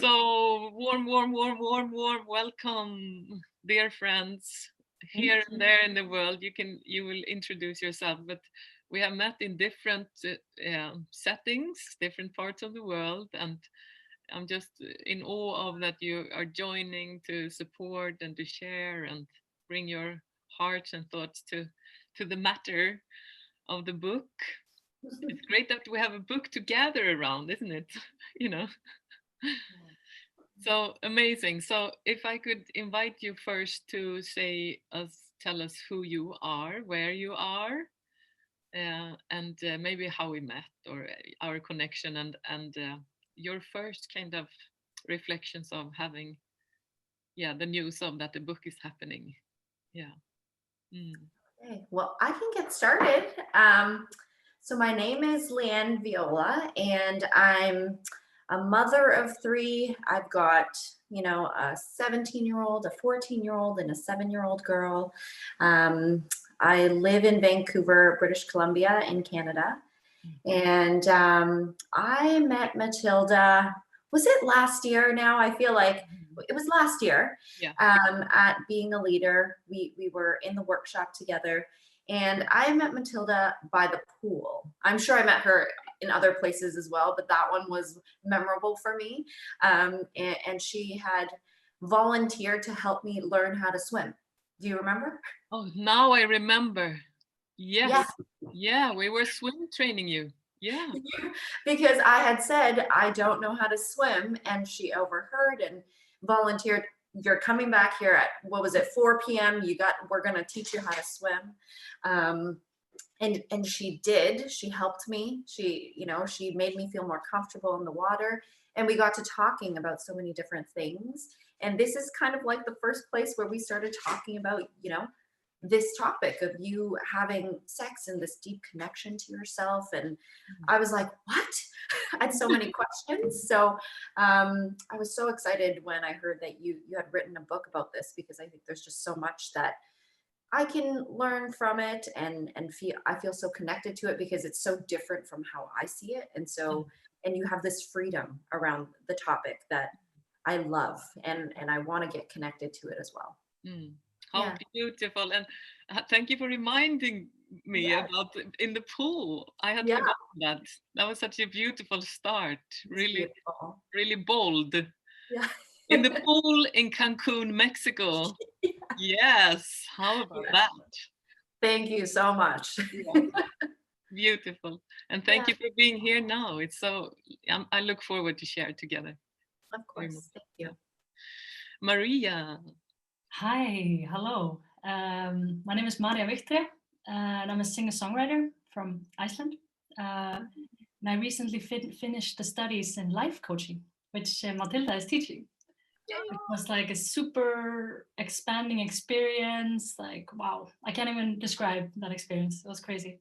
So warm welcome, dear friends here and there in the world. You will introduce yourself, but we have met in different settings, different parts of the world, and I'm just in awe of that you are joining to support and to share and bring your hearts and thoughts to the matter of the book. It's great that we have a book to gather around, isn't it? You know. So amazing. So if I could invite you first to tell us who you are, where you are, and maybe how we met or our connection, and your first kind of reflections of having, the news of that the book is happening. Yeah. Okay, well, I can get started. So my name is Leanne Viola, and I'm a mother of three. I've got, a 17-year-old, a 14-year-old, and a 7-year-old girl. I live in Vancouver, British Columbia in Canada. And I met Matilda, was it last year now? I feel like it was last year. Yeah. At Being a Leader. We were in the workshop together, and I met Matilda by the pool. I'm sure I met her in other places as well, but that one was memorable for me. And she had volunteered to help me learn how to swim. Do you remember? Oh, now I remember. Yes. Yeah, we were swim training you. Yeah. Because I had said, I don't know how to swim, and she overheard and volunteered. You're coming back here at, what was it, 4 p.m. We're going to teach you how to swim. And she did. She helped me. She made me feel more comfortable in the water, and we got to talking about so many different things. And this is kind of like the first place where we started talking about, this topic of you having sex and this deep connection to yourself. And I was like, what? I had so many questions. So I was so excited when I heard that you had written a book about this, because I think there's just so much that I can learn from it, and I feel so connected to it because it's so different from how I see it. And you have this freedom around the topic that I love, and I want to get connected to it as well. How beautiful. And thank you for reminding me about in the pool. I had forgotten that. That was such a beautiful start. Really, really bold. Yeah. In the pool in Cancun, Mexico. Yes. How about that? Thank you so much. Beautiful. And thank you for being here now. It's so, I look forward to share together. Of course. Thank you. Maria. Hi, hello. My name is Maria Vichtre, and I'm a singer-songwriter from Iceland. And I recently finished the studies in life coaching, which Matilda is teaching. It was like a super expanding experience. Like, wow, I can't even describe that experience. It was crazy.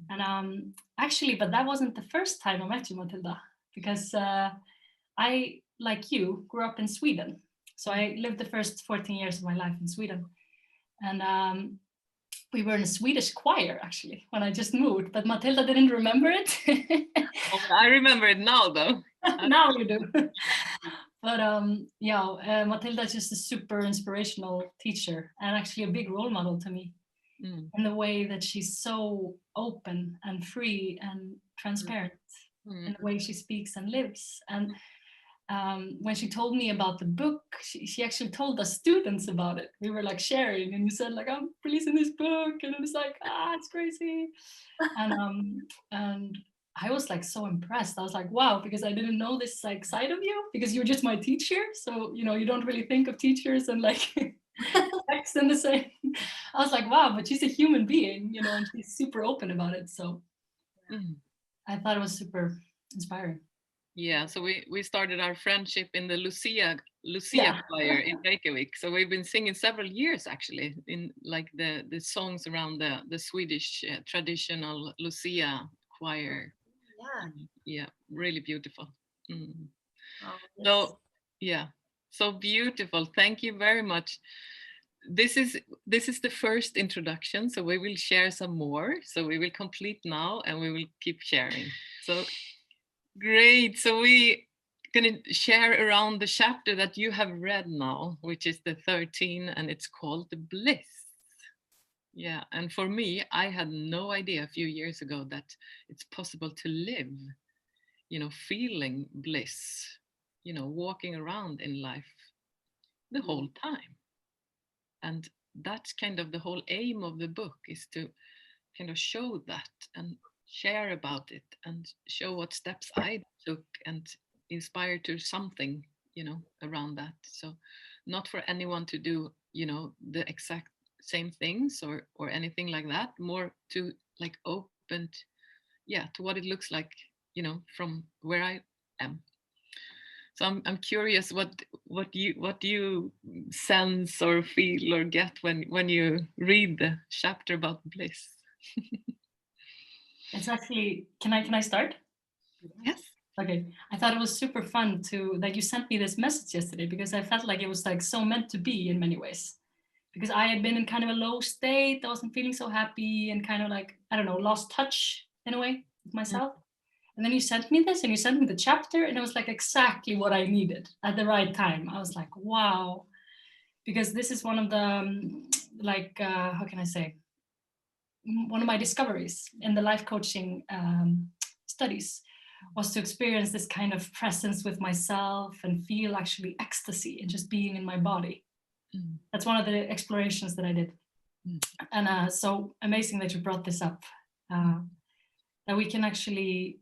And actually, but that wasn't the first time I met you, Matilda, because I, like you, grew up in Sweden. So I lived the first 14 years of my life in Sweden. And we were in a Swedish choir, actually, when I just moved, but Matilda didn't remember it. I remember it now, though. Now you do. But Matilda is just a super inspirational teacher, and actually a big role model to me in the way that she's so open and free and transparent in the way she speaks and lives. And when she told me about the book, she actually told us students about it. We were like sharing, and you said like, I'm releasing this book, and it was like, it's crazy. And I was like so impressed. I was like, wow, because I didn't know this like side of you, because you're just my teacher. So, you don't really think of teachers and like text and the same. I was like, wow, but she's a human being, and she's super open about it. So I thought it was super inspiring. Yeah, so we started our friendship in the Lucia choir in Reykjavik. So we've been singing several years actually in like the songs around the Swedish traditional Lucia choir. Yeah, really beautiful. So so beautiful. Thank you very much. This is the first introduction, so we will share some more. So we will complete now and we will keep sharing. So great. So we can you share around the chapter that you have read now, which is the 13, and it's called the Bliss? Yeah, and for me, I had no idea a few years ago that it's possible to live, feeling bliss, walking around in life the whole time. And that's kind of the whole aim of the book, is to kind of show that and share about it and show what steps I took and inspire to something, around that. So not for anyone to do, the exact same things or anything like that, more to like open to what it looks like, from where I am. So I'm curious what you sense or feel or get when you read the chapter about bliss. It's actually, can I start? Yes. Okay. I thought it was super fun that you sent me this message yesterday, because I felt like it was like so meant to be in many ways. Because I had been in kind of a low state, I wasn't feeling so happy and kind of like, I don't know, lost touch in a way with myself. And then you sent me this and you sent me the chapter, and it was like exactly what I needed at the right time. I was like, wow. Because this is one of the, how can I say? One of my discoveries in the life coaching studies was to experience this kind of presence with myself and feel actually ecstasy in just being in my body. That's one of the explorations that I did. And so amazing that you brought this up, that we can actually,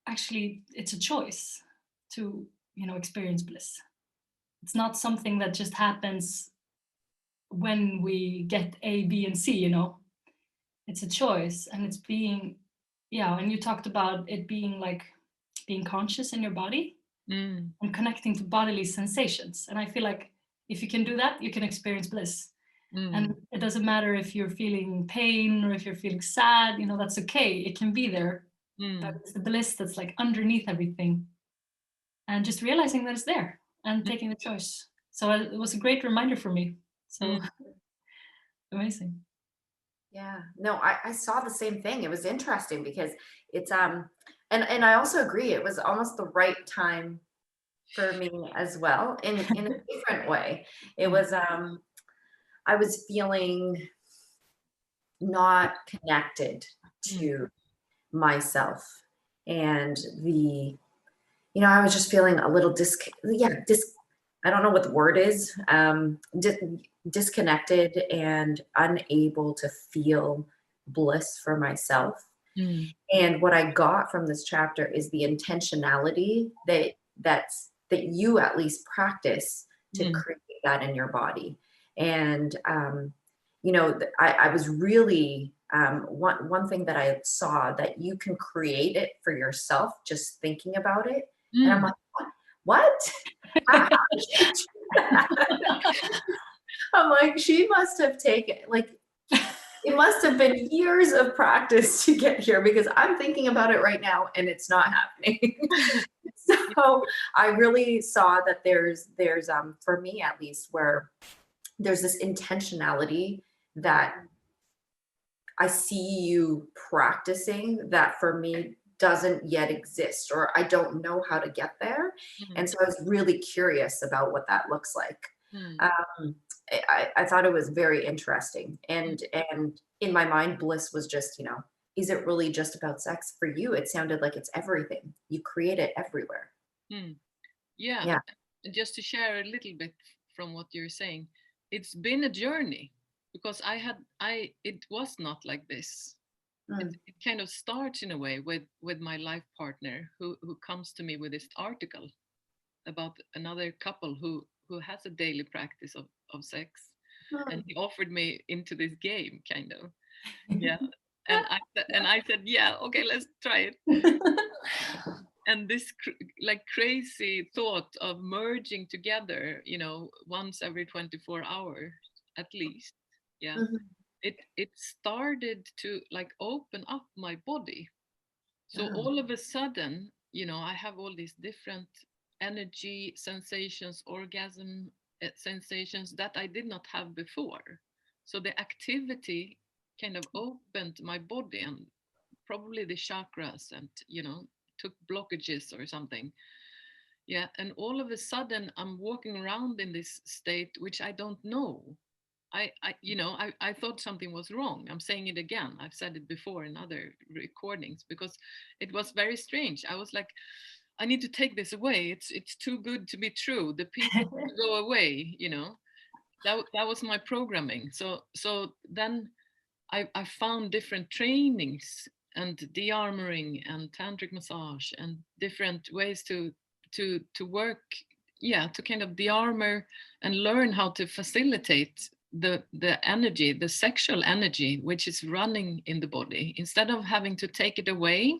it's a choice to, experience bliss. It's not something that just happens when we get A, B, and C, It's a choice, and it's being, and you talked about it being like being conscious in your body and connecting to bodily sensations. And I feel like if you can do that, you can experience bliss. And it doesn't matter if you're feeling pain or if you're feeling sad, that's okay. It can be there. But it's the bliss that's like underneath everything. And just realizing that it's there and taking the choice. So it was a great reminder for me. So amazing. Yeah, no, I saw the same thing. It was interesting because it's and I also agree, it was almost the right time for me as well, in a different way. It was I was feeling not connected to myself, and I was just feeling a little I don't know what the word is, disconnected and unable to feel bliss for myself. And what I got from this chapter is the intentionality that you at least practice to create that in your body. And I was really one thing that I saw, that you can create it for yourself just thinking about it. And I'm like, what? How did she do that? I'm like, she must have taken, like, it must have been years of practice to get here, because I'm thinking about it right now and it's not happening. So I really saw that there's for me at least, where there's this intentionality that I see you practicing that for me doesn't yet exist, or I don't know how to get there. And so I was really curious about what that looks like. I thought it was very interesting. And in my mind, bliss was just, is it really just about sex? For you, it sounded like it's everything. You create it everywhere. Yeah. Just to share a little bit from what you're saying, it's been a journey, because it was not like this. It kind of starts in a way with my life partner who comes to me with this article about another couple who has a daily practice of sex, and he offered me into this game, kind of. Yeah. And I said, yeah, okay, let's try it. And this like crazy thought of merging together, once every 24 hours at least. Yeah. It started to like open up my body. So all of a sudden, I have all these different energy sensations, orgasm sensations that I did not have before. So the activity kind of opened my body, and probably the chakras, and took blockages or something. Yeah, and all of a sudden I'm walking around in this state which I don't know. I thought something was wrong. I'm saying it again. I've said it before in other recordings because it was very strange. I was like, I need to take this away. It's too good to be true. The peace has to go away. That was my programming. So then I found different trainings and de-armoring and tantric massage and different ways to work, yeah, to kind of de-armor and learn how to facilitate the energy, the sexual energy which is running in the body, instead of having to take it away.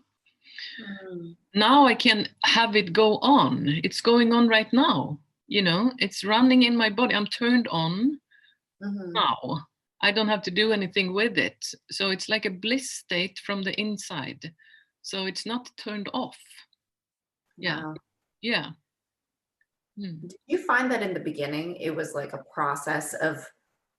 Now I can have it go on. It's going on right now. It's running in my body. I'm turned on now. I don't have to do anything with it. So it's like a bliss state from the inside. So it's not turned off. Yeah. Wow. Yeah. Did you find that in the beginning it was like a process of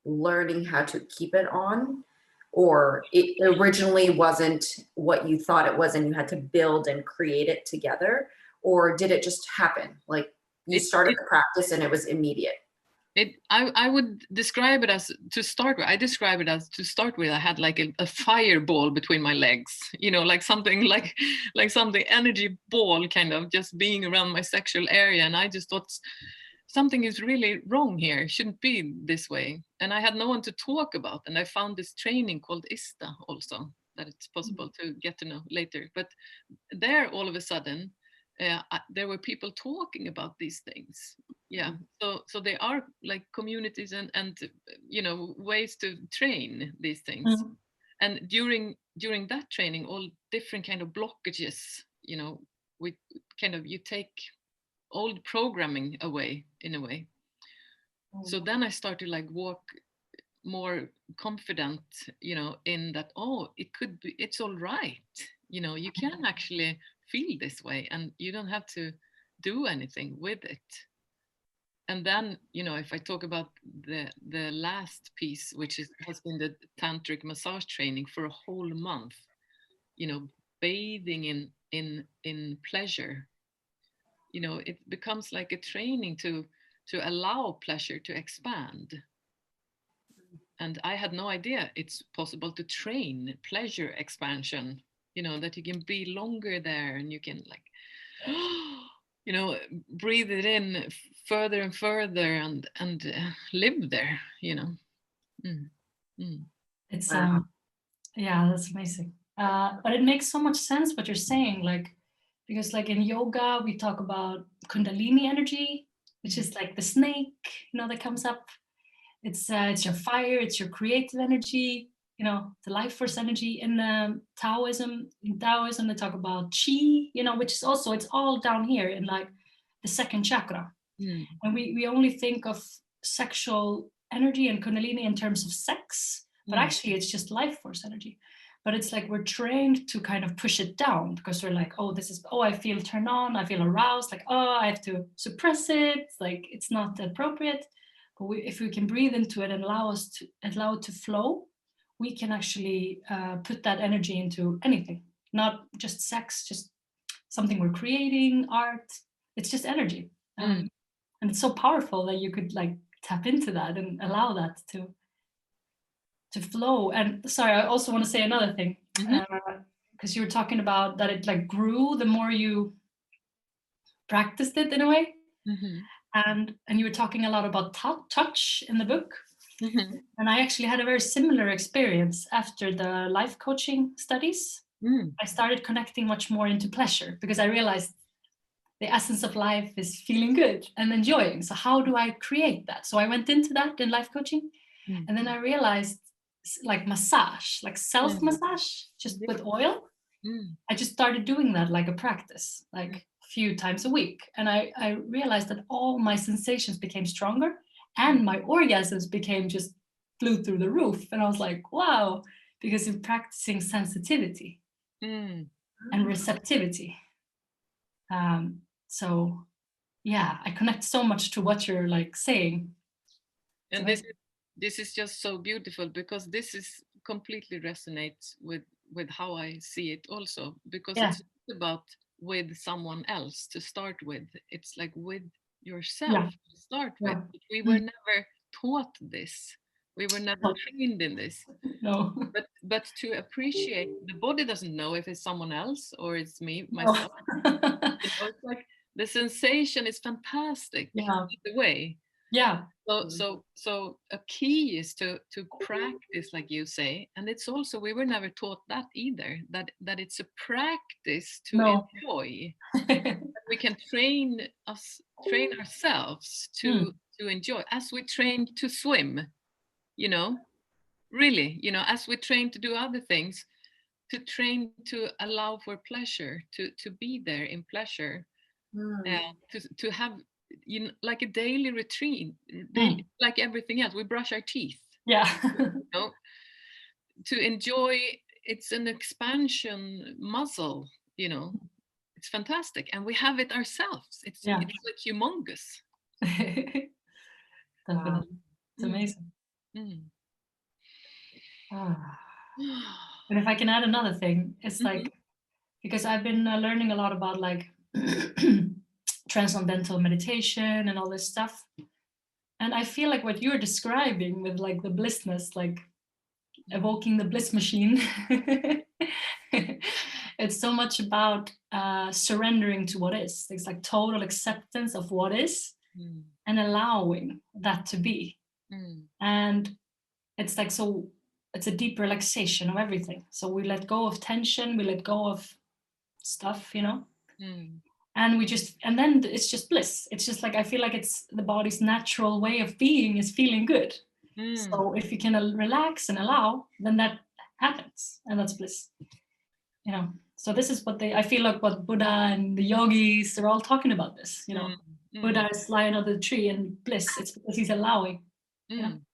learning how to keep it on, or it originally wasn't what you thought it was and you had to build and create it together, or did it just happen? Like you started the practice and it was immediate? I would describe it as, to start with, I had like a fireball between my legs, like something like something energy ball kind of just being around my sexual area. And I just thought something is really wrong here. It shouldn't be this way. And I had no one to talk about. And I found this training called ISTA also, that it's possible to get to know later. But there, all of a sudden, there were people talking about these things. Yeah. So there are like communities and ways to train these things. And during that training, all different kind of blockages, we kind of, you take old programming away in a way. So then I started like walk more confident, in that, it could be, it's all right. You can actually feel this way and you don't have to do anything with it. And then, if I talk about the last piece, which has been the tantric massage training for a whole month, bathing in pleasure, it becomes like a training to allow pleasure to expand. And I had no idea it's possible to train pleasure expansion, that you can be longer there and you can like, breathe it in further and further and live there, It's Wow. yeah, that's amazing. But it makes so much sense what you're saying, like, because like in yoga we talk about kundalini energy, which is like the snake, that comes up. It's your fire, it's your creative energy, the life force energy. In Taoism they talk about chi, which is also, it's all down here in like the second chakra. And we only think of sexual energy and kundalini in terms of sex, but actually it's just life force energy. But it's like we're trained to kind of push it down because we're like, I feel turned on, I feel aroused, like, I have to suppress it, like it's not appropriate. But if we can breathe into it and allow it to flow, we can actually put that energy into anything, not just sex, just something we're creating, art. It's just energy. And it's so powerful that you could like tap into that and allow that to flow. And sorry, I also want to say another thing, because you were talking about that it like grew the more you practiced it in a way. And you were talking a lot about touch in the book. And I actually had a very similar experience after the life coaching studies. I started connecting much more into pleasure because I realized the essence of life is feeling good and enjoying. So how do I create that? So I went into that in life coaching. And then I realized like massage, like self-massage, just with oil. I just started doing that like a practice, like a few times a week. And I realized that all my sensations became stronger and my orgasms became just flew through the roof. And I was like, wow, because you're practicing sensitivity and receptivity. So yeah, I connect so much to what you're like saying. And this is just so beautiful because this is completely resonates with how I see it also, because it's about with someone else to start with. It's like with yourself to start with. But we were never taught this. We were never trained in this. No. But to appreciate, the body doesn't know if it's someone else or it's me, myself. It's like the sensation is fantastic either way. Yeah. So a key is to practice, like you say, and it's also, we were never taught that either, that it's a practice to enjoy. We can train ourselves to enjoy, as we train to swim, really, as we train to do other things, to train to allow for pleasure, to be there in pleasure, to have, like a daily routine, like everything else. We brush our teeth. Yeah. To enjoy, it's an expansion muscle, it's fantastic, and we have it ourselves. It's like humongous. Definitely. It's amazing. But if I can add another thing, it's like, because I've been learning a lot about like transcendental meditation and all this stuff, and I feel like what you're describing with like the blissness, like evoking the bliss machine, it's so much about surrendering to what is. It's like total acceptance of what is and allowing that to be. And it's like, so it's a deep relaxation of everything. So we let go of tension, we let go of stuff, and we just, and then it's just bliss. It's just like, I feel like it's the body's natural way of being is feeling good. So if you can relax and allow, then that happens, and that's bliss. So this is what I feel like what Buddha and the yogis, they're all talking about this. Buddha is lying under the tree, and bliss, it's because he's allowing. And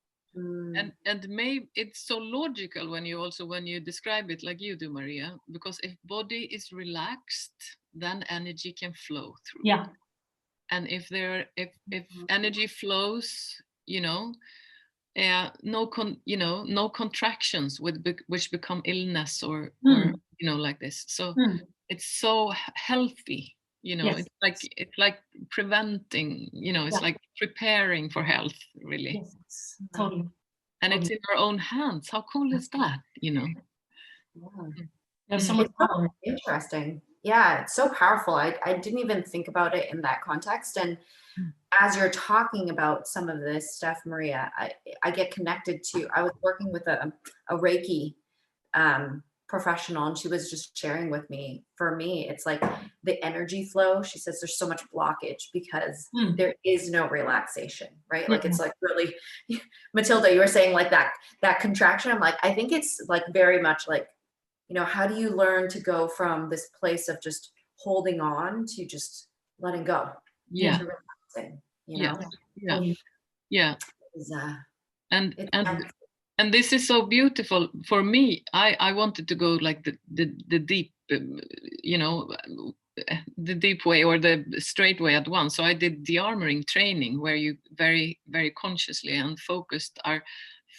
maybe it's so logical when you describe it like you do, Maria, because if body is relaxed, then energy can flow through. Yeah. And if energy flows, no contractions which become illness or like this. So it's so healthy. It's like preventing, it's like preparing for health, really. Yes, totally. And it's in our own hands. How cool is that? So much power. Interesting. Yeah, it's so powerful. I didn't even think about it in that context. And as you're talking about some of this stuff, Maria, I get connected to, I was working with a Reiki professional, and she was just sharing with me, for me, it's like the energy flow. She says there's so much blockage because there is no relaxation, right? Like it's like really, Matilda, you were saying like that contraction. I'm like, I think it's like very much like, how do you learn to go from this place of just holding on to just letting go? Yeah. To relaxing, Yeah. And this is so beautiful for me. I wanted to go like the deep, the deep way or the straight way at once. So I did the armoring training, where you very, very consciously and focused are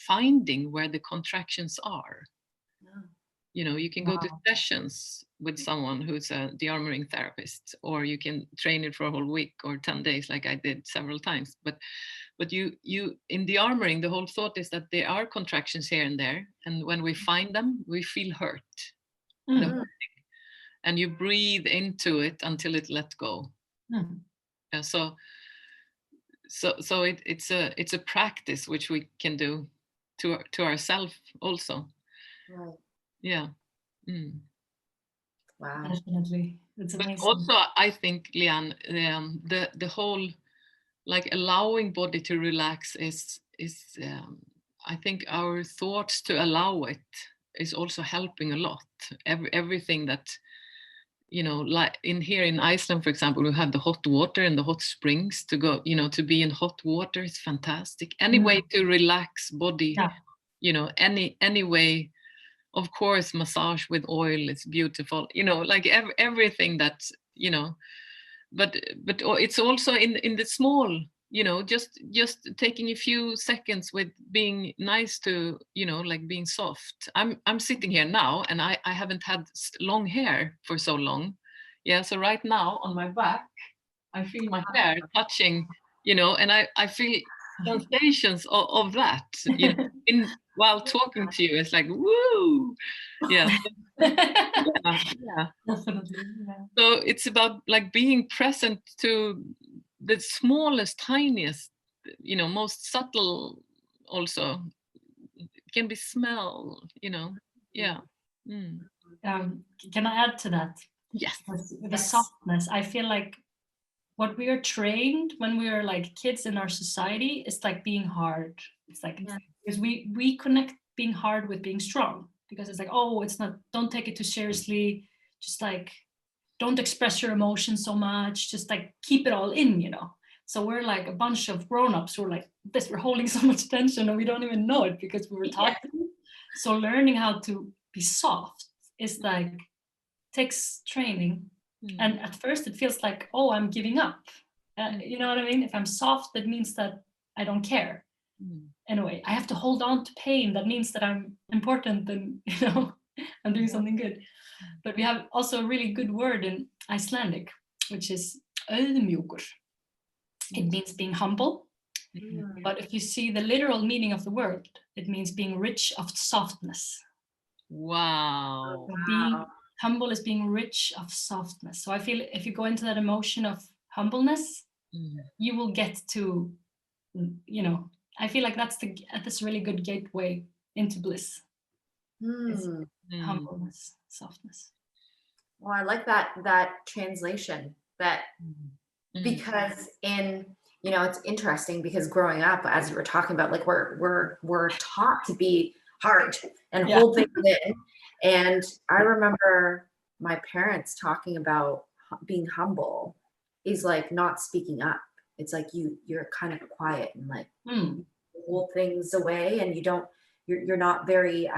finding where the contractions are. You can go to sessions with someone who's a de-armoring therapist, or you can train it for a whole week or 10 days, like I did several times. But you in the armoring, the whole thought is that there are contractions here and there, and when we find them, we feel hurt. And you breathe into it until it let go. So it's a practice which we can do to ourselves also. Right. Yeah. Wow. Definitely. It's amazing. But also, I think, Leanne, the whole like allowing body to relax is I think our thoughts to allow it is also helping a lot. Everything that like here in Iceland, for example, we have the hot water and the hot springs to go. To be in hot water is fantastic. Any way to relax body. Any way. Of course, massage with oil is beautiful, like everything that, but it's also in the small, just taking a few seconds with being nice to, like being soft. I'm sitting here now, and I haven't had long hair for so long, Yeah, so right now on my back, I feel my hair touching, you know, and I feel sensations of that, you know, while talking to you. It's like, woo, yeah, yeah. Definitely. Yeah. So it's about like being present to the smallest, tiniest, you know, most subtle. Also, it can be smell, you know, yeah. Mm. Can I add to that? Yes. The softness. I feel like what we are trained when we are like kids in our society is like being hard. It's like because we connect being hard with being strong, because it's like, oh, it's not, don't take it too seriously, just like don't express your emotions so much, just like keep it all in, you know. So we're like a bunch of grown-ups who are like this, we're holding so much tension and we don't even know it because we were taught to. So learning how to be soft is like takes training. And at first it feels like, oh, I'm giving up. You know what I mean? If I'm soft, that means that I don't care. Anyway, I have to hold on to pain. That means that I'm important and, you know, I'm doing something good. But we have also a really good word in Icelandic, which is auðmjúkur. It means being humble. But if you see the literal meaning of the word, it means being rich of softness. Wow. So being humble is being rich of softness. So I feel if you go into that emotion of humbleness, you will get to, you know, I feel like that's a really good gateway into bliss. Humbleness, softness. Well, I like that translation, that because you know, it's interesting because growing up, as you were talking about, like we're taught to be hard and hold things in. And I remember my parents talking about being humble is like not speaking up. It's like you're kind of quiet and like hold things away, and you're not very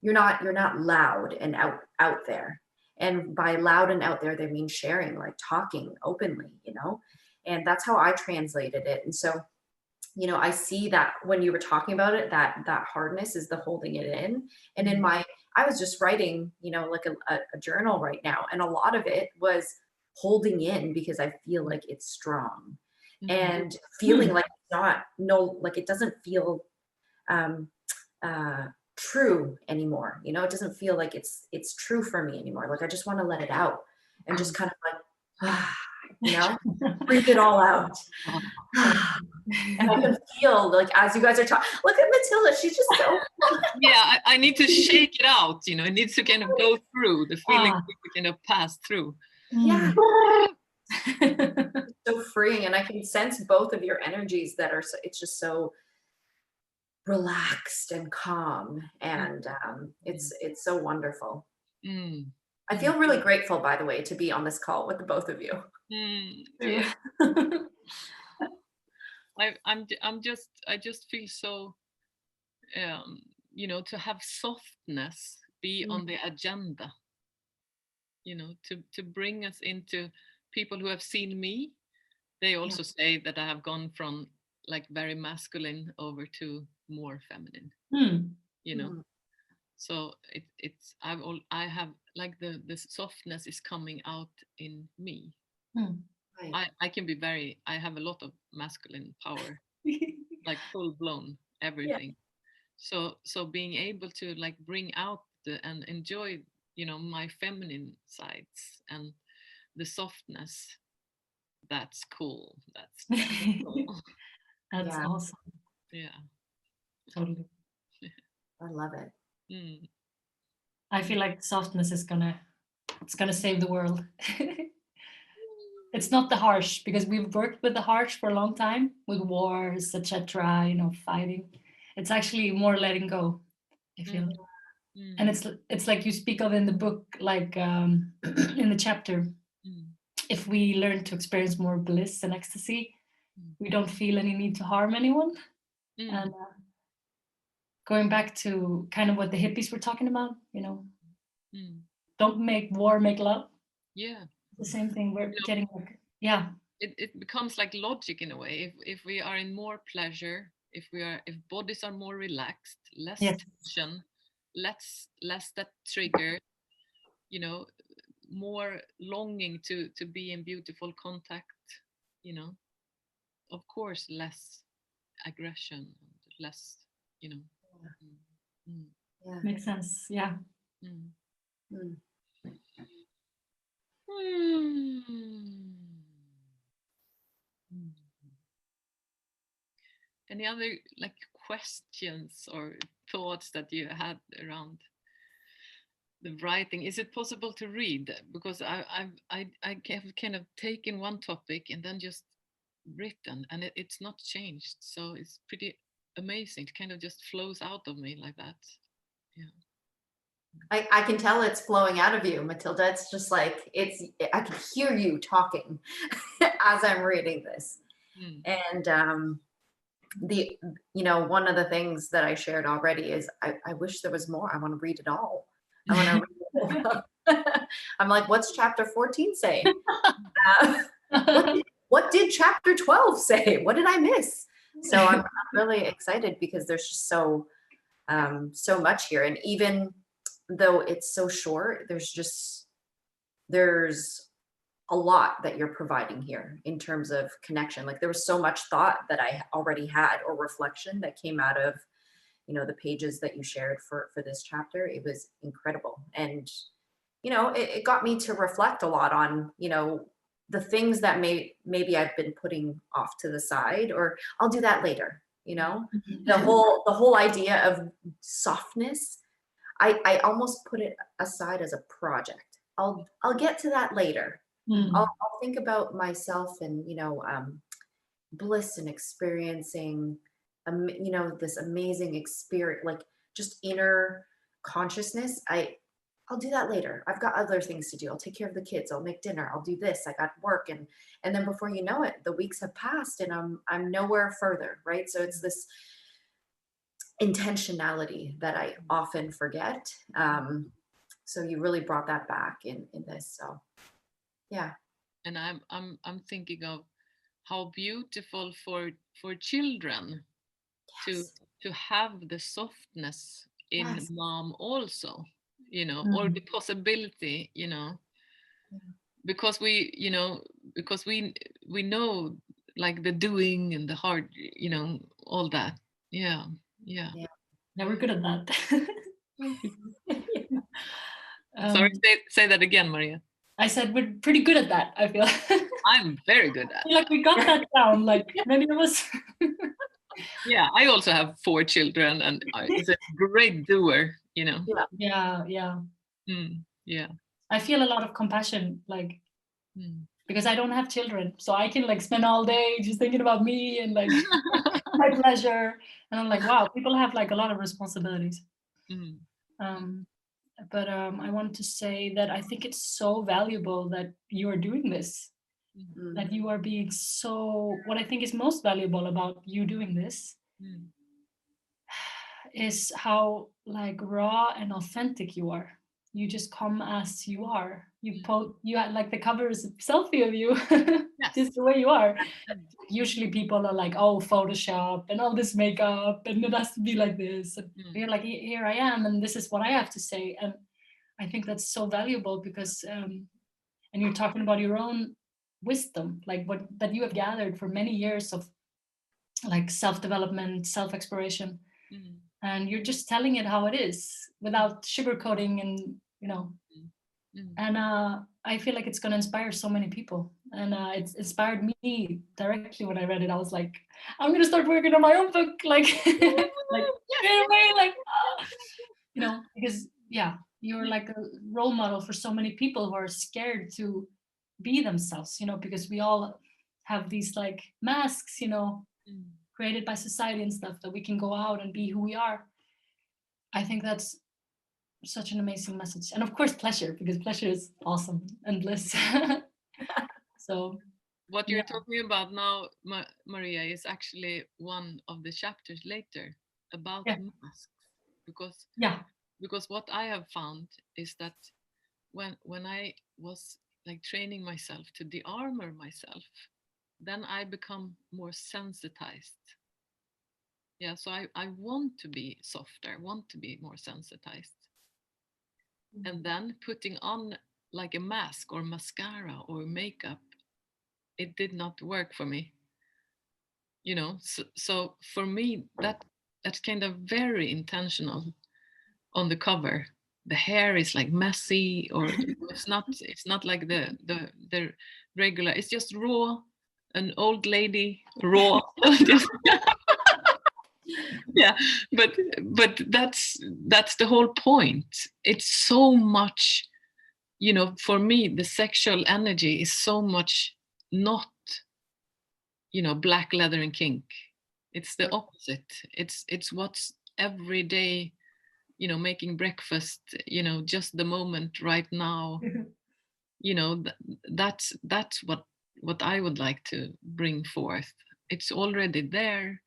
you're not loud and out there. And by loud and out there, they mean sharing, like talking openly, you know. And that's how I translated it. And so, you know, I see that when you were talking about it, that hardness is the holding it in. And I was just writing, you know, like a journal right now, and a lot of it was holding in because I feel like it's strong and feeling like it's not, like it doesn't feel true anymore. You know, it doesn't feel like it's true for me anymore. Like I just want to let it out and just kind of like, you know, breathe it all out. And I can feel like as you guys are talking, look at Matilda, she's just so yeah, I need to shake it out, you know, it needs to kind of go through, the feeling needs to kind of pass through. Yeah. So freeing, and I can sense both of your energies that are it's just so relaxed and calm, and it's so wonderful. I feel really grateful, by the way, to be on this call with the both of you. Yeah. I just feel so you know, to have softness be on the agenda, you know, to bring us into, people who have seen me, they also say that I have gone from like very masculine over to more feminine, you know. So I have like the softness is coming out in me. I can be I have a lot of masculine power, like full blown everything. So being able to like bring out and enjoy, you know, my feminine sides and the softness, that's cool. That's cool. That's awesome. Yeah. Totally. I love it. I feel like softness is gonna save the world. It's not the harsh, because we've worked with the harsh for a long time, with wars, etc., you know, fighting. It's actually more letting go, I feel. And it's like you speak of in the book, like in the chapter, if we learn to experience more bliss and ecstasy, we don't feel any need to harm anyone. And going back to kind of what the hippies were talking about, you know, don't make war, make love. Yeah. The same thing we're getting like, it becomes like logic in a way. If we are in more pleasure, if bodies are more relaxed, less tension, less that trigger, you know, more longing to be in beautiful contact, you know. Of course, less aggression, less, you know. Mm, Yeah. Makes sense. Yeah. mm, Mm. mm, mm. Mm. Any other like questions or thoughts that you had around the writing? Is it possible to read? Because I have kind of taken one topic and then just written, and it's not changed. So it's pretty amazing. It kind of just flows out of me like that. Yeah. I can tell it's flowing out of you, Matilda. It's just like I can hear you talking as I'm reading this. Mm. And one of the things that I shared already is I wish there was more. I want to read it all. I want to read it all. I'm like, what's chapter 14 say? What did chapter 12 say? What did I miss? So I'm really excited because there's just so much here. And even though it's so short, there's a lot that you're providing here in terms of connection. Like there was so much thought that I already had, or reflection that came out of, the pages that you shared for this chapter. It was incredible. And, it got me to reflect a lot on, the things that maybe I've been putting off to the side, or I'll do that later, the whole idea of softness. I almost put it aside as a project. I'll get to that later. I'll think about myself and bliss and experiencing this amazing experience, like just inner consciousness. I'll do that later. I've got other things to do. I'll take care of the kids. I'll make dinner. I'll do this. I got work, and then before you know it, the weeks have passed and I'm nowhere further, right? So it's this intentionality that I often forget. So you really brought that back in this. So yeah. And I'm thinking of how beautiful for children Yes. to have the softness in Yes. mom also, or the possibility, because we know like the doing and the hard, all that. Yeah. Yeah. Yeah, we're good at that. Sorry, say that again, Maria. I said we're pretty good at that, I feel. I'm very good at I feel like we got that down, like many of us. Yeah, I also have 4 children, and it's a great doer, Yeah. Yeah. I feel a lot of compassion, like because I don't have children, so I can like spend all day just thinking about me and like my pleasure. And I'm like, wow, people have like a lot of responsibilities. But I wanted to say that I think it's so valuable that you are doing this, that you are being so, what I think is most valuable about you doing this is how like raw and authentic you are. You just come as you are. You had like the cover is a selfie of you, Yes. just the way you are. Usually people are like, oh, Photoshop and all this makeup and it has to be like this. And you're like, here I am, and this is what I have to say. And I think that's so valuable because, and you're talking about your own wisdom, like what that you have gathered for many years of like self-development, self-exploration. And you're just telling it how it is without sugarcoating and and I feel like it's going to inspire so many people, and it's inspired me directly when I read it. I was like, I'm going to start working on my own book, like like straight away, like because you're like a role model for so many people who are scared to be themselves, because we all have these like masks, created by society and stuff, that we can go out and be who we are. I think that's such an amazing message. And of course, pleasure, because pleasure is awesome, and bliss. So what you're talking about now, Maria, is actually one of the chapters later about masks, because what I have found is that when I was like training myself to de-armor myself, then I become more sensitized. Yeah, so I want to be softer, want to be more sensitized. And then putting on like a mask or mascara or makeup, it did not work for me. So for me, that's kind of very intentional on the cover. The hair is like messy, or it's not like the regular. It's just raw, an old lady raw. Just, yeah, but that's the whole point. It's so much, for me, the sexual energy is so much not, black leather and kink. It's the opposite. It's what's every day, making breakfast, just the moment right now. That's what I would like to bring forth. It's already there.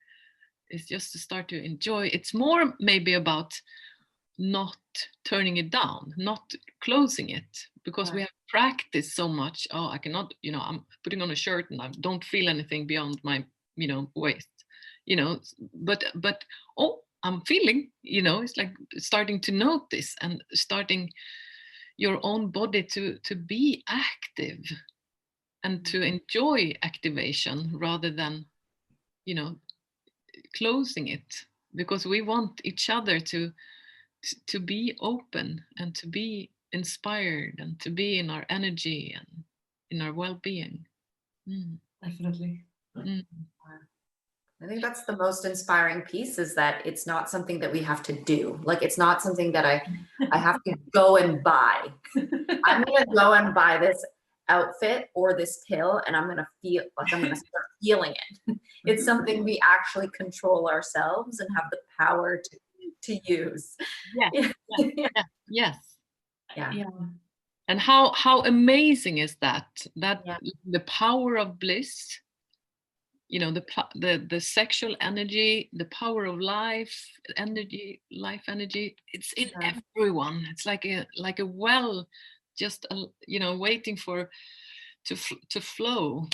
It's just to start to enjoy. It's more maybe about not turning it down, not closing it, because we have practiced so much. Oh, I cannot, I'm putting on a shirt and I don't feel anything beyond my, waist, but oh, I'm feeling, it's like starting to notice and starting your own body to be active and to enjoy activation rather than, closing it, because we want each other to be open and to be inspired and to be in our energy and in our well-being. Definitely. I think that's the most inspiring piece, is that it's not something that we have to do. Like, it's not something that I have to go and buy. I'm going to go and buy this outfit or this pill, and I'm going to feel like I'm going to start feeling it. It's something we actually control ourselves and have the power to use. Yes. Yes. Yeah. And how amazing is that the power of bliss, the sexual energy, the power of life energy, it's in everyone. It's like a well, just waiting for to flow,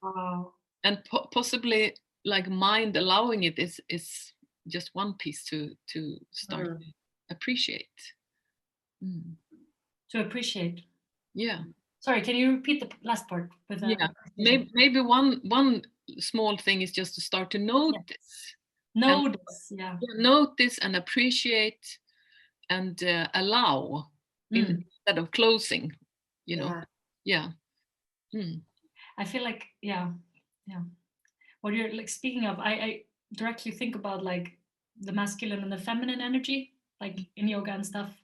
Wow. and possibly like mind allowing it is just one piece to start to appreciate. To appreciate. Yeah. Sorry, can you repeat the last part? Maybe one small thing is just to start to notice. Notice, notice and appreciate and allow instead of closing. I feel like what you're like speaking of, I directly think about like the masculine and the feminine energy, like in yoga and stuff.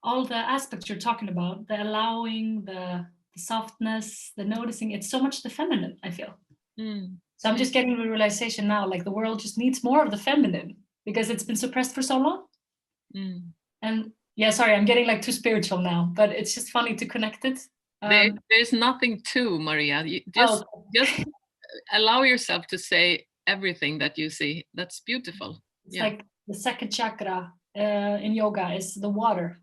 All the aspects you're talking about, the allowing, the softness, the noticing, it's so much the feminine, I feel. So I'm just getting the realization now, like the world just needs more of the feminine because it's been suppressed for so long. And sorry, I'm getting like too spiritual now, but it's just funny to connect it. There's nothing to, Maria. Just allow yourself to say everything that you see. That's beautiful. It's like the second chakra in yoga is the water.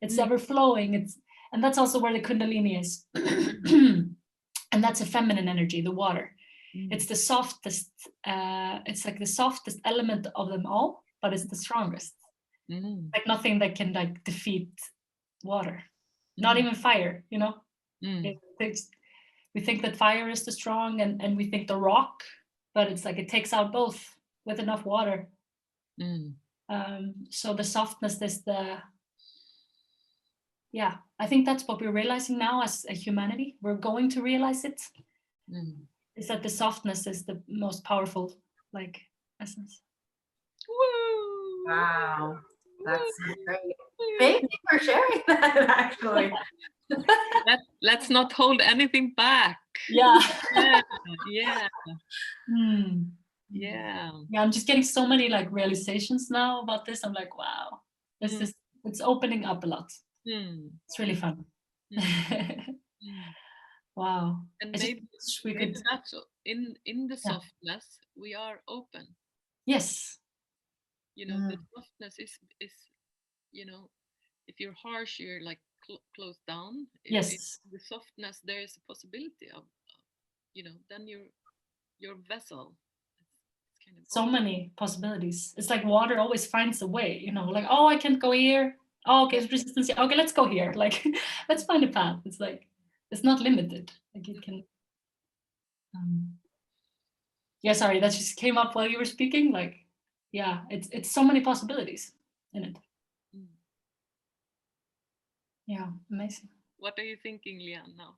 It's ever flowing. And that's also where the Kundalini is. And that's a feminine energy, the water. It's the softest, it's like the softest element of them all, but it's the strongest. Like nothing that can like defeat water, not even fire, we think that fire is the strong and we think the rock, but it's like it takes out both with enough water. So the softness is I think that's what we're realizing now as a humanity. We're going to realize it. Is that the softness is the most powerful like essence. Woo! Wow, that's great. Thank you for sharing that. Actually, let's not hold anything back. Yeah. I'm just getting so many like realizations now about this. I'm like, wow, it's opening up a lot. It's really fun. Wow. And maybe that's in the softness we are open. Yes. The softness is if you're harsh, you're like closed down. Yes. The softness, there is a possibility of then your vessel. It's kind of so many possibilities. It's like water always finds a way, like, oh, I can't go here. Oh, okay, it's resistance. Okay, let's go here. Like, let's find a path. It's like, it's not limited. Like it can. Yeah, sorry, that just came up while you were speaking. Like, yeah, it's so many possibilities in it. Mm. Yeah, amazing. What are you thinking, Leanne, now?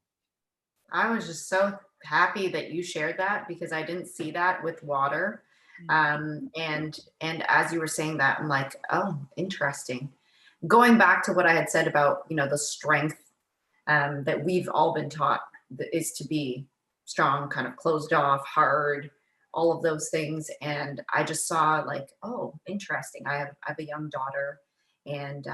I was just so happy that you shared that because I didn't see that with water. And as you were saying that, I'm like, oh, interesting. Going back to what I had said about, you know, the strength that we've all been taught is to be strong, kind of closed off, hard, all of those things. And I just saw like, oh, interesting. I have a young daughter, and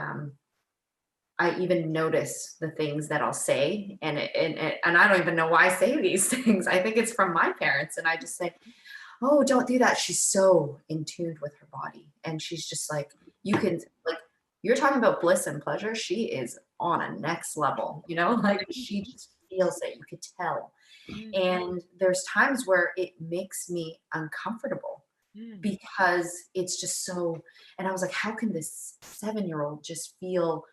I even notice the things that I'll say, and I don't even know why I say these things. I think it's from my parents, and I just say, "Oh, don't do that." She's so in tune with her body, and she's just like, you can like, you're talking about bliss and pleasure. She is on a next level, you know, like she just feels it. You could tell, Mm. and there's times where it makes me uncomfortable Mm. because it's just so. And I was like, how can this 7-year-old just feel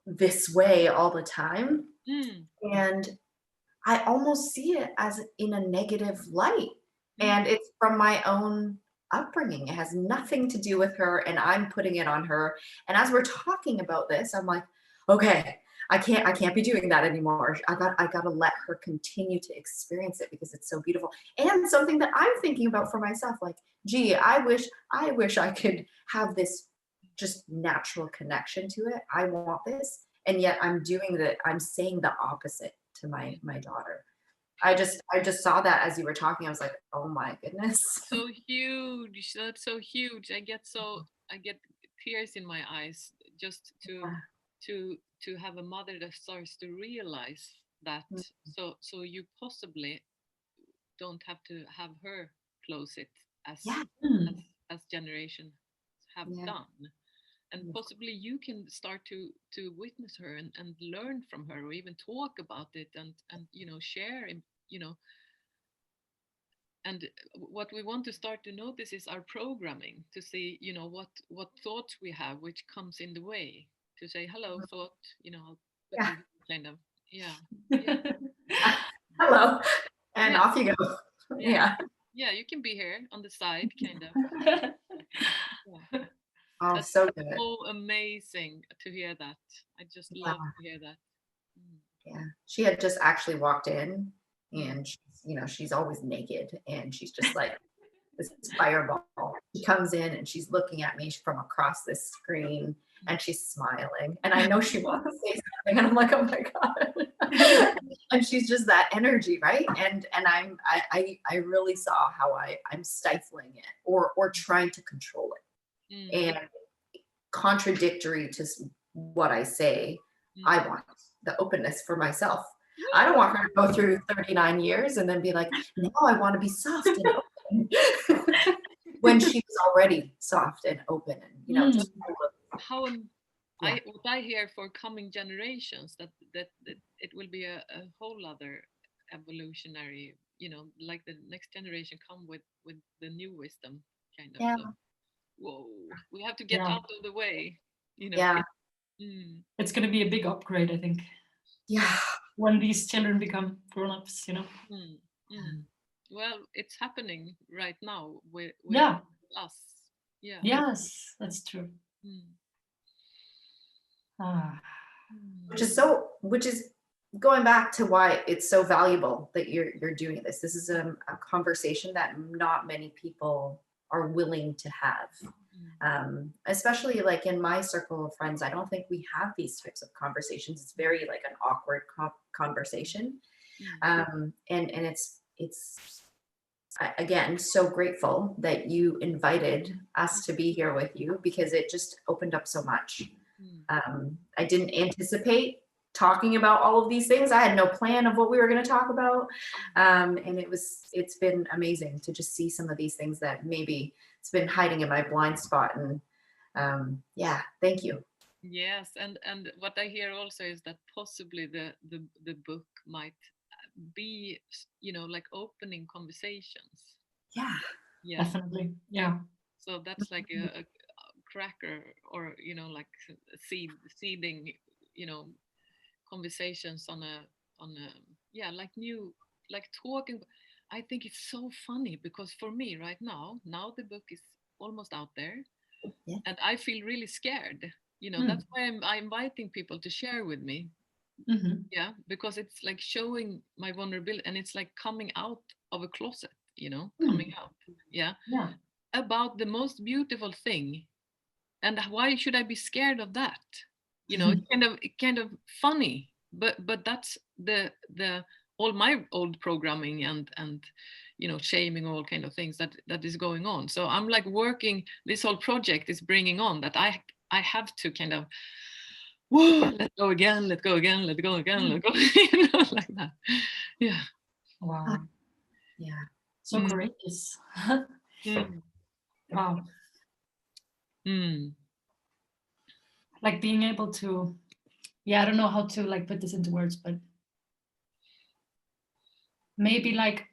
this way all the time? Mm. And I almost see it as in a negative light. Mm. And it's from my own upbringing. It has nothing to do with her, and I'm putting it on her. And as we're talking about this, I'm like, okay, I can't be doing that anymore. I got to let her continue to experience it because it's so beautiful. And something that I'm thinking about for myself, like, gee, I wish I could have this just natural connection to it. I want this. And yet I'm saying the opposite to my daughter. I just saw that as you were talking. I was like, oh my goodness. So huge. That's so huge. I get tears in my eyes just to have a mother that starts to realize that. So you possibly don't have to have her close it as Yeah. as generations have Yeah. done, and Yeah. possibly you can start to witness her and learn from her, or even talk about it and share, you know and what we want to start to notice is our programming, to see what thoughts we have which comes in the way, to say, hello thought, I'll put Yeah. you kind of, yeah, yeah, Hello. And yeah, off you go. yeah, Yeah. yeah, you can be here on the side kind of. Yeah. Oh, That's so good. so amazing to hear that. I just Yeah. love to hear that. Mm. Yeah. She had just actually walked in, Mm. and she's always naked, and she's just like this fireball. She comes in and she's looking at me from across this screen, and she's smiling. And I know she wants to say something, and I'm like, oh my God. And she's just that energy, right? And I really saw how I'm stifling it or trying to control it. Mm. And contradictory to what I say, Mm. I want the openness for myself. I don't want her to go through 39 years and then be like, no, I want to be soft and open. When she was already soft and open, and just How Yeah. what I hear for coming generations, that it will be a whole other evolutionary, like the next generation come with the new wisdom kind of. Yeah. So whoa, we have to get Yeah. out of the way, Yeah. Mm. It's going to be a big upgrade, I think, Yeah. when these children become grown-ups, Mm. Mm. Well, it's happening right now with Yeah. us. Yeah. Yes, that's true. Mm. Ah. Which is going back to why it's so valuable that you're doing this. This is a conversation that not many people are willing to have. Especially like in my circle of friends, I don't think we have these types of conversations. It's very like an awkward conversation. And it's again so grateful that you invited us to be here with you, because it just opened up so much. I didn't anticipate talking about all of these things. I had no plan of what we were going to talk about. And it's been amazing to just see some of these things that maybe it's been hiding in my blind spot. And yeah, thank you. Yes, and what I hear also is that possibly the book might be, like opening conversations. Yeah. Yeah. Definitely. Yeah. So that's like a cracker, or like seeding, conversations on a yeah, like new, like talking. I think it's so funny because for me right now the book is almost out there. Yeah. And I feel really scared. That's why I'm inviting people to share with me. Mm-hmm. Yeah, because it's like showing my vulnerability, and it's like coming out of a closet, coming out. Yeah. Yeah. About the most beautiful thing. And why should I be scared of that? It's kind of funny, but that's the all my old programming and shaming, all kind of things that is going on. So I'm like working, this whole project is bringing on that I have to kind of, whoa, let go again, let go again, let go again, let go, like that. Yeah. Wow. Yeah. So courageous. Mm. Wow. Mm. Like being able to, I don't know how to like put this into words, but maybe like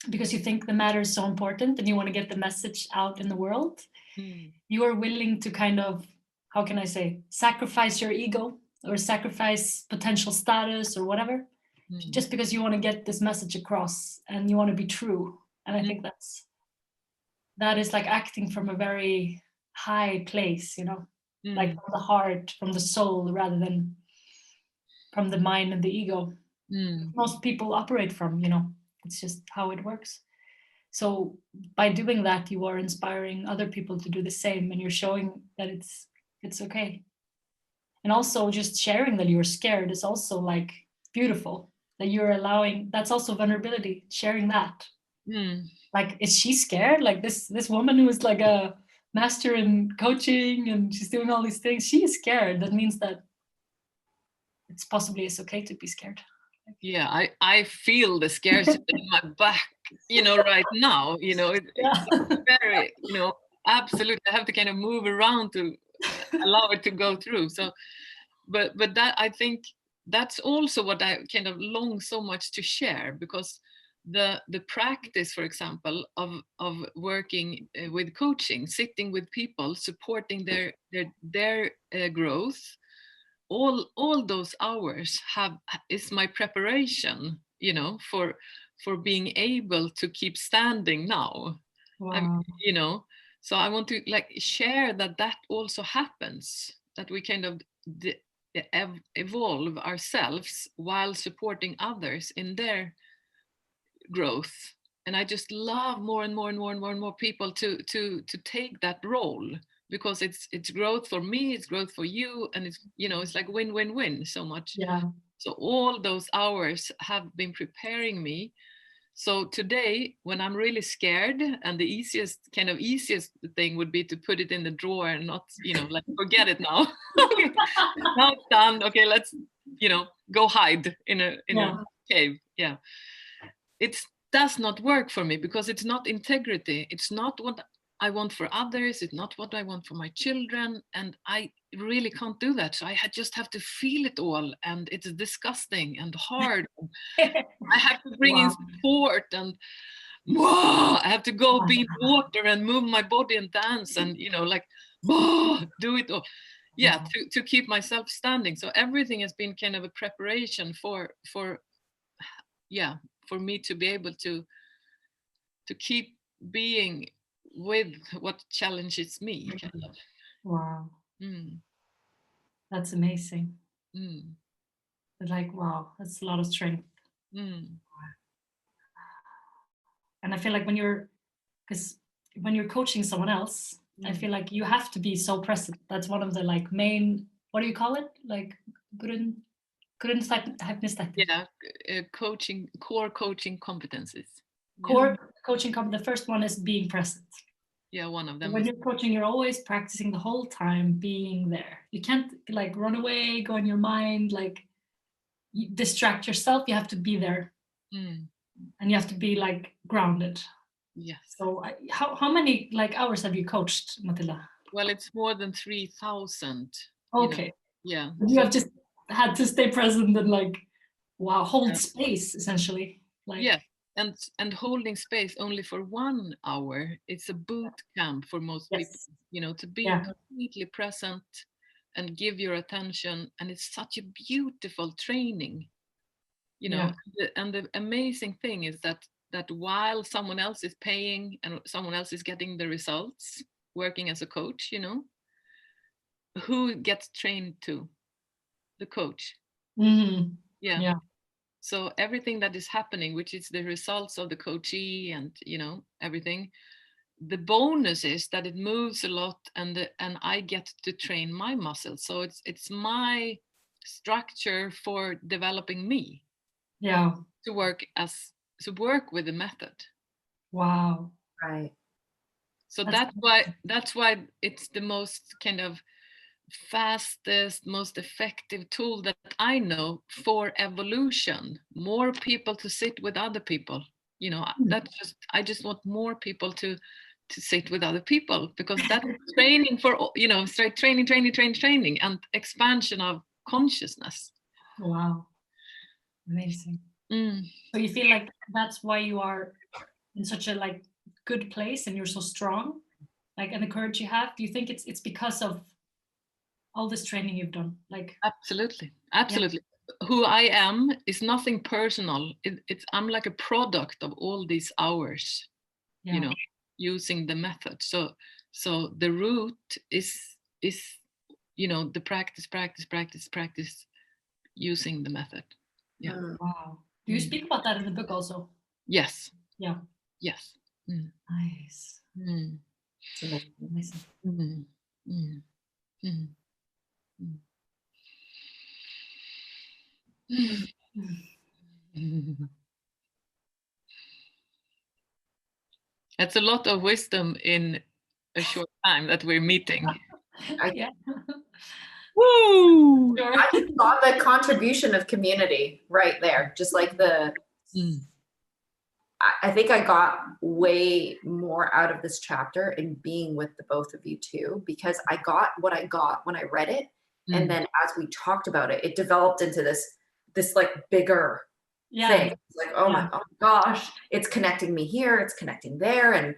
because you think the matter is so important and you want to get the message out in the world, you are willing to kind of, how can I say, sacrifice your ego or sacrifice potential status or whatever, just because you want to get this message across and you want to be true. And I think that is like acting from a very high place, like from the heart, from the soul, rather than from the mind and the ego. Most people operate from, it's just how it works. So by doing that, you are inspiring other people to do the same, and you're showing that it's okay. And also just sharing that you're scared is also like beautiful, that you're allowing, that's also vulnerability, sharing that. Like, is she scared? Like this woman who is like a master in coaching and she's doing all these things, she is scared. That means that it's possibly it's okay to be scared. Yeah, I feel the scarcity in my back, right now, it's very, absolutely. I have to kind of move around to allow it to go through. So, but that, I think that's also what I kind of long so much to share, because the practice, for example, of working with coaching, sitting with people, supporting their growth, all those hours is my preparation, for being able to keep standing now. Wow. So I want to like share that also happens, that we kind of evolve ourselves while supporting others in their growth. And I just love more and more and more and more and more people to take that role, because it's growth for me, it's growth for you, and it's like win-win-win so much. Yeah. So all those hours have been preparing me. So today, when I'm really scared, and the easiest thing would be to put it in the drawer and not, like forget it now. Okay, now it's done. Okay, let's, go hide in a cave. Yeah. It does not work for me, because it's not integrity. It's not what I want for others. It's not what I want for my children. And I really can't do that. So I just have to feel it all. And it's disgusting and hard. I have to bring in support, and whoa, I have to go be in water and move my body and dance and, like, whoa, do it all. Yeah, to keep myself standing. So everything has been kind of a preparation for me to be able to keep being with what challenges me, kind of. Wow. That's amazing. Like, wow, that's a lot of strength. And I feel like when you're coaching someone else, I feel like you have to be so present. That's one of the like main, what do you call it? Like yeah, core coaching competencies. Core coaching the first one is being present. Yeah, one of them. When you're coaching, you're always practicing the whole time being there. You can't like run away, go in your mind, like distract yourself. You have to be there, and you have to be like grounded. Yes. So how many like hours have you coached, Matilda? Well, it's more than 3,000. Okay. Yeah. You have just had to stay present and like, wow, hold space essentially. Like. Yeah. and holding space only for 1 hour, it's a boot camp for most people, Yes. you know, to be Yeah. completely present and give your attention. And it's such a beautiful training, you know. And the amazing thing is that while someone else is paying and someone else is getting the results working as a coach, you know, who gets trained to? The coach. Mhm. Yeah. Yeah. So everything that is happening, which is the results of the coachee and, you know, everything, the bonus is that it moves a lot, and I get to train my muscles. So it's my structure for developing me Yeah. to work with the method. Wow. Right. So That's that's why it's the most kind of fastest, most effective tool that I know for evolution. More people to sit with other people. You know, I just want more people to sit with other people, because that's training for, you know, straight training and expansion of consciousness. Wow. Amazing. Mm. So you feel like that's why you are in such a like good place and you're so strong, like, and the courage you have. Do you think it's because of all this training you've done? Like, Absolutely. Who I am is nothing personal. It's I'm like a product of all these hours, yeah. you know, using the method. So the root is you know, the practice using the method. Yeah. Wow. Do you speak about that in the book also? Yes. Yeah. Yes. Nice. It's amazing. Amazing. That's a lot of wisdom in a short time that we're meeting. Yeah. Woo! Sure. I just saw the contribution of community right there. Just like I think I got way more out of this chapter in being with the both of you too, because I got what I got when I read it. And then as we talked about it, it developed into this like bigger thing. It's like, oh my gosh, it's connecting me here, it's connecting there. And,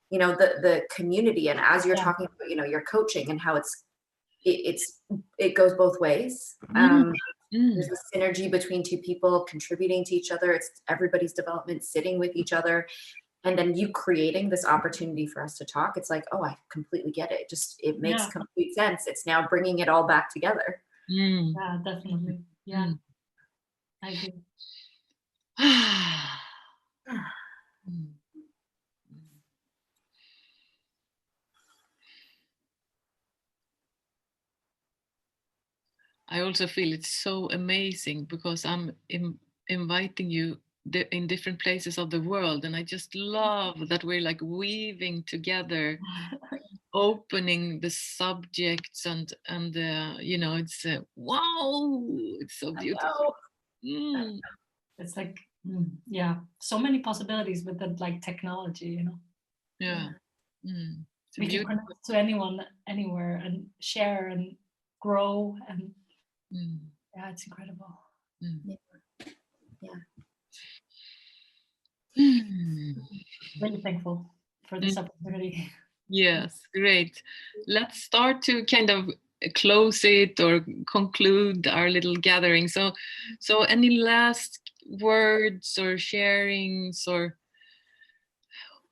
you know, the community. And as you're talking about, you know, your coaching and how it goes both ways. There's a synergy between two people contributing to each other. It's everybody's development, sitting with each other. And then you creating this opportunity for us to talk. It's like, oh, I completely get it. It makes complete sense. It's now bringing it all back together. Yeah, definitely. Yeah. I agree. I also feel it's so amazing because I'm inviting you in different places of the world, and I just love that we're like weaving together, opening the subjects, and you know, it's wow, it's so beautiful. It's like so many possibilities with the like technology, you know. Yeah. We can connect to anyone, anywhere, and share and grow, and yeah, it's incredible. Really thankful for this opportunity. Yes, great. Let's start to kind of close it or conclude our little gathering. So any last words or sharings, or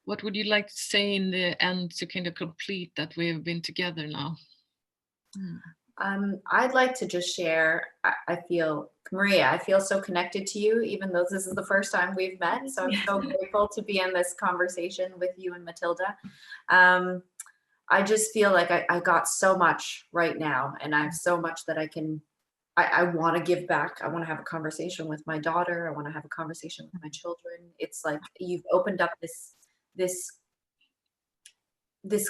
what would you like to say in the end to kind of complete that we have been together now? I'd like to just share, I feel, Maria, I feel so connected to you, even though this is the first time we've met. So I'm so grateful to be in this conversation with you and Matilda. I just feel like I got so much right now, and I have so much that I want to give back. I want to have a conversation with my daughter. I want to have a conversation with my children. It's like you've opened up this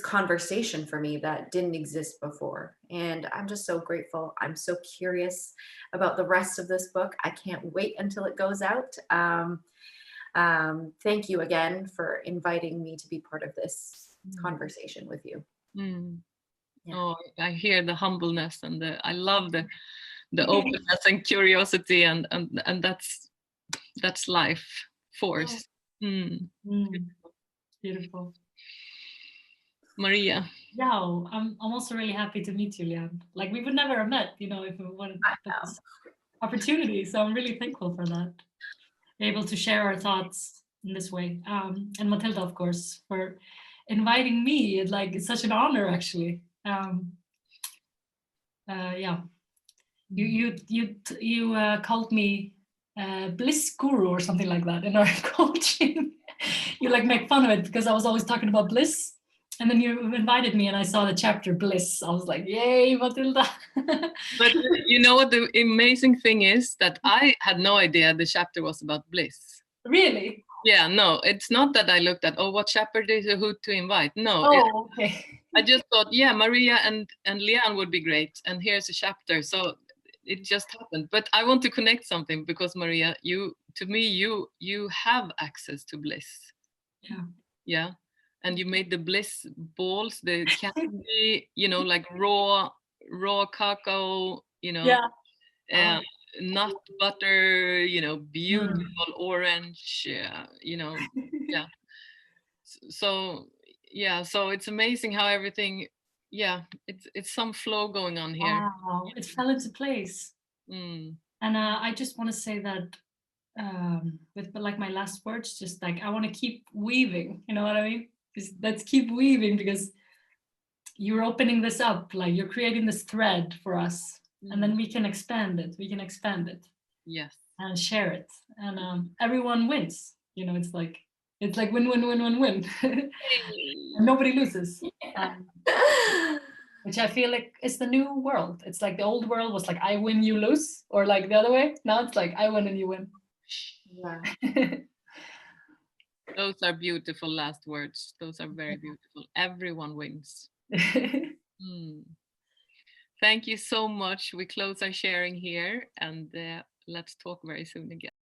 conversation for me that didn't exist before. And I'm just so grateful. I'm so curious about the rest of this book. I can't wait until it goes out. Thank you again for inviting me to be part of this conversation with you. Oh, I hear the humbleness, and I love the openness and curiosity, and that's life force. Beautiful. Maria. Yeah, I'm also really happy to meet you, Leanne. Like we would never have met, you know, if we wanted this opportunity. So I'm really thankful for that. Able to share our thoughts in this way. And Matilda, of course, for inviting me. It's such an honor, actually. Yeah, you called me Bliss Guru or something like that in our coaching. You make fun of it because I was always talking about bliss. And then you invited me and I saw the chapter Bliss. I was like, yay, Matilda. But you know what the amazing thing is? That I had no idea the chapter was about bliss. Really? Yeah, no, it's not that I looked at, what chapter is who to invite. No, Okay. I just thought, yeah, Maria and Leanne would be great. And here's a chapter. So it just happened. But I want to connect something because Maria, you have access to bliss. Yeah. Yeah. And you made the bliss balls, the candy, like raw cacao, Yeah. nut butter, beautiful orange, yeah. So yeah, so it's amazing how everything, it's some flow going on here. Wow, it fell into place. And I just want to say that with my last words, just I want to keep weaving, you know what I mean? Let's keep weaving because you're opening this up, you're creating this thread for us, and then we can expand it. Yes. And share it, and everyone wins. It's like win, win, win, win, win. And nobody loses. Which I feel like is the new world. It's like the old world was I win, you lose, or the other way. Now it's I win and you win. Yeah. Those are beautiful last words. Those are very beautiful. Everyone wins. Thank you so much. We close our sharing here and let's talk very soon again.